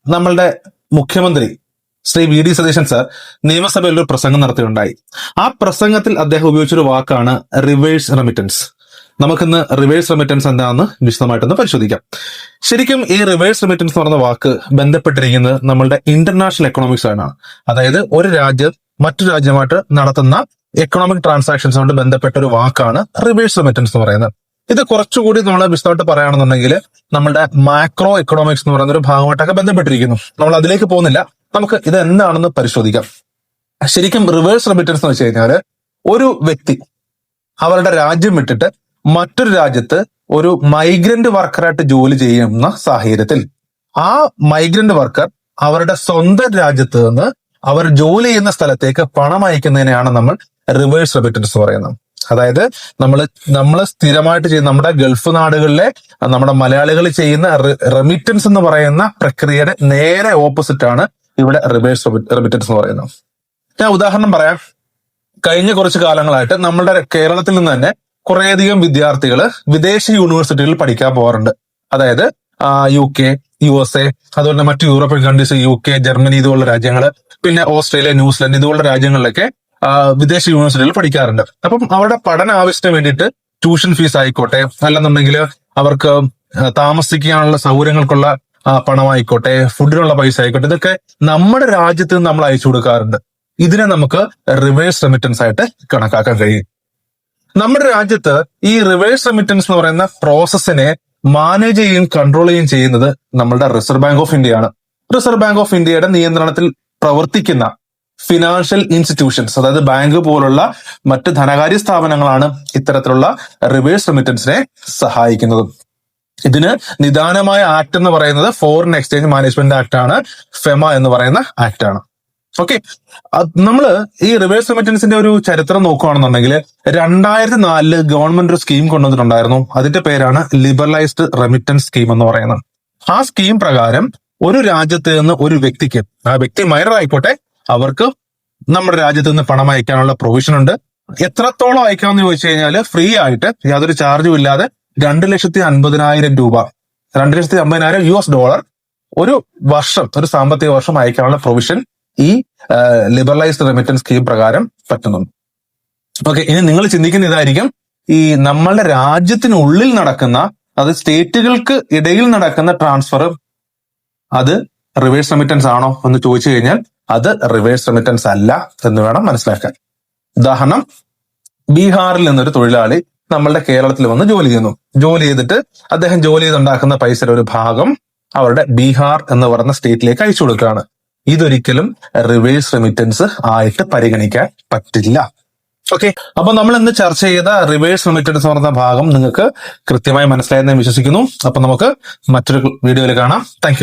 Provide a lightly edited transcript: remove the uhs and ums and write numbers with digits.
നമ്മളുടെ മുഖ്യമന്ത്രി Shri V D Satheesan sir നിയമസഭയിൽ ഒരു പ്രസംഗം നടത്തിയുണ്ടായി. ആ പ്രസംഗത്തിൽ അദ്ദേഹം ഉപയോഗിച്ചൊരു വാക്കാണ് റിവേഴ്സ് റെമിറ്റൻസ്. നമുക്കിന്ന് റിവേഴ്സ് റെമിറ്റൻസ് എന്താണെന്ന് വിശദമായിട്ടൊന്ന് പരിശോധിക്കാം. ശരിക്കും ഈ റിവേഴ്സ് റെമിറ്റൻസ് എന്ന് പറയുന്ന വാക്ക് ബന്ധപ്പെട്ടിരിക്കുന്നത് നമ്മളുടെ ഇന്റർനാഷണൽ എക്കണോമിക്സ് ആണ്. അതായത് ഒരു രാജ്യം മറ്റു രാജ്യമായിട്ട് നടത്തുന്ന എക്കണോമിക് ട്രാൻസാക്ഷൻസുമായിട്ട് ബന്ധപ്പെട്ട ഒരു വാക്കാണ് റിവേഴ്സ് റെമിറ്റൻസ് എന്ന് പറയുന്നത്. ഇത് കുറച്ചുകൂടി നമ്മൾ വിശദമായിട്ട് പറയുകയാണെന്നുണ്ടെങ്കിൽ നമ്മുടെ മാക്രോ എക്കണോമിക്സ് എന്ന് പറയുന്ന ഒരു ഭാഗമായിട്ടൊക്കെ ബന്ധപ്പെട്ടിരിക്കുന്നു. നമ്മൾ അതിലേക്ക് പോകുന്നില്ല. നമുക്ക് ഇത് എന്താണെന്ന് പരിശോധിക്കാം. ശരിക്കും റിവേഴ്സ് റെമിറ്റൻസ് എന്ന് വെച്ച് കഴിഞ്ഞാൽ ഒരു വ്യക്തി അവരുടെ രാജ്യം വിട്ടിട്ട് മറ്റൊരു രാജ്യത്ത് ഒരു മൈഗ്രന്റ് വർക്കറായിട്ട് ജോലി ചെയ്യുന്ന സാഹചര്യത്തിൽ ആ മൈഗ്രന്റ് വർക്കർ അവരുടെ സ്വന്തം രാജ്യത്ത് നിന്ന് അവർ ജോലി ചെയ്യുന്ന സ്ഥലത്തേക്ക് പണം അയക്കുന്നതിനെയാണ് നമ്മൾ റിവേഴ്സ് റെമിറ്റൻസ് പറയുന്നത്. അതായത് നമ്മൾ സ്ഥിരമായിട്ട് ചെയ്യുന്ന നമ്മുടെ ഗൾഫ് നാടുകളിലെ നമ്മുടെ മലയാളികൾ ചെയ്യുന്ന റെമിറ്റൻസ് എന്ന് പറയുന്ന പ്രക്രിയയുടെ നേരെ ഓപ്പോസിറ്റ് ആണ് ഇവിടെ റിവേഴ്സ് റെമിറ്റൻസ് എന്ന് പറയുന്നത്. ഞാൻ ഉദാഹരണം പറയാം. കഴിഞ്ഞ കുറച്ച് കാലങ്ങളായിട്ട് നമ്മുടെ കേരളത്തിൽ നിന്ന് തന്നെ കുറേയധികം വിദ്യാർത്ഥികൾ വിദേശ യൂണിവേഴ്സിറ്റികളിൽ പഠിക്കാൻ പോകാറുണ്ട്. അതായത് UK, USA, അതുപോലെ തന്നെ മറ്റു യൂറോപ്യൻ കൺട്രീസ്, UK, ജർമ്മനി ഇതുപോലുള്ള രാജ്യങ്ങൾ, പിന്നെ ഓസ്ട്രേലിയ, ന്യൂസിലൻഡ് ഇതുപോലുള്ള രാജ്യങ്ങളിലൊക്കെ വിദേശ യൂണിവേഴ്സിറ്റികളിൽ പഠിക്കാറുണ്ട്. അപ്പം അവരുടെ പഠന ആവശ്യത്തിന് വേണ്ടിയിട്ട് ട്യൂഷൻ ഫീസ് ആയിക്കോട്ടെ, അല്ലെന്നുണ്ടെങ്കിൽ അവർക്ക് താമസിക്കാനുള്ള സൗകര്യങ്ങൾക്കുള്ള പണമായിക്കോട്ടെ, ഫുഡിനുള്ള പൈസ ആയിക്കോട്ടെ, ഇതൊക്കെ നമ്മുടെ രാജ്യത്ത് നിന്ന് നമ്മൾ അയച്ചു കൊടുക്കാറുണ്ട്. ഇതിനെ നമുക്ക് റിവേഴ്സ് റെമിറ്റൻസ് ആയിട്ട് കണക്കാക്കാൻ കഴിയും. നമ്മുടെ രാജ്യത്ത് ഈ റിവേഴ്സ് റെമിറ്റൻസ് എന്ന് പറയുന്ന പ്രോസസ്സിനെ മാനേജ് ചെയ്യുകയും കൺട്രോൾ ചെയ്യുകയും ചെയ്യുന്നത് നമ്മളുടെ റിസർവ് ബാങ്ക് ഓഫ് ഇന്ത്യയാണ്. റിസർവ് ബാങ്ക് ഓഫ് ഇന്ത്യയുടെ നിയന്ത്രണത്തിൽ പ്രവർത്തിക്കുന്ന ഫിനാൻഷ്യൽ ഇൻസ്റ്റിറ്റ്യൂഷൻസ്, അതായത് ബാങ്ക് പോലുള്ള മറ്റ് ധനകാര്യ സ്ഥാപനങ്ങളാണ് ഇത്തരത്തിലുള്ള റിവേഴ്സ് റെമിറ്റൻസിനെ സഹായിക്കുന്നത്. ഇതിന് നിദാനമായ ആക്ട് എന്ന് പറയുന്നത് ഫോറിൻ എക്സ്ചേഞ്ച് മാനേജ്മെന്റ് ആക്ട് ആണ്, ഫെമ എന്ന് പറയുന്ന ആക്ട് ആണ്. ഓക്കെ, നമ്മള് ഈ റിവേഴ്സ് റെമിറ്റൻസിന്റെ ഒരു ചരിത്രം നോക്കുകയാണെന്നുണ്ടെങ്കിൽ 2004 ഗവൺമെന്റ് ഒരു സ്കീം കൊണ്ടുവന്നിട്ടുണ്ടായിരുന്നു. അതിന്റെ പേരാണ് ലിബറലൈസ്ഡ് റെമിറ്റൻസ് സ്കീം എന്ന് പറയുന്നത്. ആ സ്കീം പ്രകാരം ഒരു രാജ്യത്ത് നിന്ന് ഒരു വ്യക്തിക്ക്, ആ വ്യക്തി മൈനർ ആയിക്കോട്ടെ, അവർക്ക് നമ്മുടെ രാജ്യത്ത് നിന്ന് പണം അയക്കാനുള്ള പ്രൊവിഷൻ ഉണ്ട്. എത്രത്തോളം അയക്കാമെന്ന് ചോദിച്ചു കഴിഞ്ഞാൽ ഫ്രീ ആയിട്ട് യാതൊരു ചാർജും ഇല്ലാതെ 2,50,000 രൂപ, 2,50,000 US$ ഒരു വർഷം, ഒരു സാമ്പത്തിക വർഷം അയക്കാനുള്ള പ്രൊവിഷൻ ഈ ലിബറലൈസ്ഡ് റെമിറ്റൻസ് സ്കീം പ്രകാരം പറ്റുന്നുണ്ട്. ഓക്കെ, ഇനി നിങ്ങൾ ചിന്തിക്കുന്ന ഇതായിരിക്കും, ഈ നമ്മളുടെ രാജ്യത്തിനുള്ളിൽ നടക്കുന്ന, അത് സ്റ്റേറ്റുകൾക്ക് ഇടയിൽ നടക്കുന്ന ട്രാൻസ്ഫർ അത് റിവേഴ്സ് റെമിറ്റൻസ് ആണോ എന്ന് ചോദിച്ചു കഴിഞ്ഞാൽ അത് റിവേഴ്സ് റെമിറ്റൻസ് അല്ല എന്ന് വേണം മനസ്സിലാക്കാൻ. ഉദാഹരണം, ബീഹാറിൽ നിന്നൊരു തൊഴിലാളി നമ്മളുടെ കേരളത്തിൽ വന്ന് ജോലി ചെയ്യുന്നു. ജോലി ചെയ്തിട്ട് അദ്ദേഹം ജോലി ചെയ്തുണ്ടാക്കുന്ന പൈസയുടെ ഒരു ഭാഗം അവരുടെ ബീഹാർ എന്ന് പറയുന്ന സ്റ്റേറ്റിലേക്ക് അയച്ചു കൊടുക്കുകയാണ്. ഇതൊരിക്കലും റിവേഴ്സ് റെമിറ്റൻസ് ആയിട്ട് പരിഗണിക്കാൻ പറ്റില്ല. ഓക്കെ, അപ്പൊ നമ്മൾ ഇന്ന് ചർച്ച ചെയ്ത റിവേഴ്സ് റെമിറ്റൻസ് എന്ന് പറയുന്ന ഭാഗം നിങ്ങൾക്ക് കൃത്യമായി മനസ്സിലായെന്ന് വിശ്വസിക്കുന്നു. അപ്പൊ നമുക്ക് മറ്റൊരു വീഡിയോയിൽ കാണാം. താങ്ക്